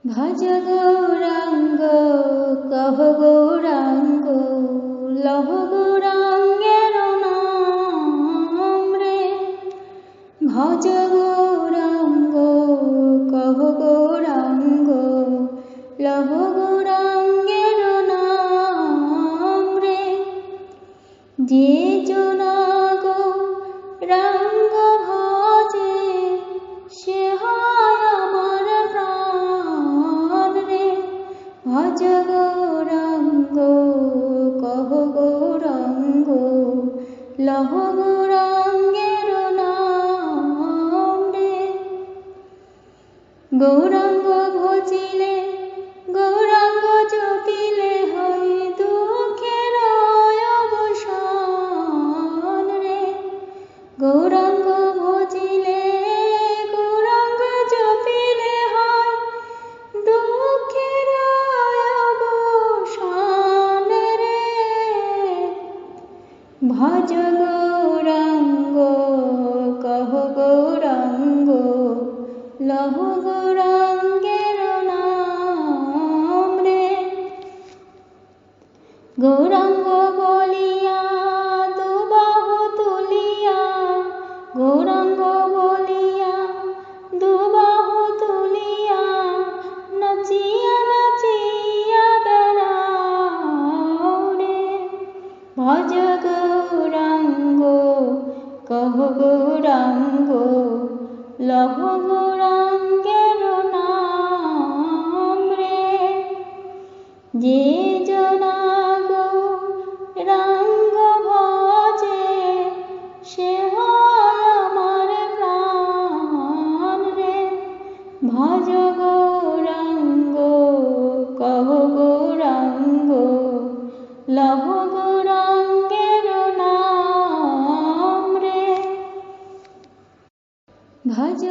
ভজ গৌরাঙ্গ কহ গৌরাঙ্গ লহ গৌরাঙ্গের নাম রে। ভজ গৌরাঙ্গ কহ গৌরাঙ্গ লহ গৌরাঙ্গের নাম রে। যে জনা গৌরাঙ্গ ভজে সে হয় আমার প্রাণ রে। ভজ গৌরাঙ্গ কহ গৌরাঙ্গ লহ গৌরাঙ্গের নাম রে। গৌরাঙ্গ ভজিলে গৌরাঙ্গ জপিলে হয় দুঃখের অবসান রে। গৌরাঙ্গ ভজিলে গৌরাঙ্গ জপিলে হয় দুঃখের অবসান রে। ভজ গৌরাঙ্গ কহ গৌরাঙ্গ লহ গৌরাঙ্গের নাম রে। গৌরাঙ্গ বলিয়া দুবাহু তুলিয়া গৌরাঙ্গ বলিয়া দুবাহু তুলিয়া নাচিয়া নাচিয়া বেড়াও রে। ভজ গৌরাঙ্গ কহ গৌরাঙ্গ লহ গৌরাঙ্গের নাম রে। যে জনা গৌরাঙ্গ ভজে সে হয় আমার প্রাণ রে। ভজ গৌরাঙ্গ কহ গৌরাঙ্গ লহ গৌরাঙ্গের নাম রে। ভজ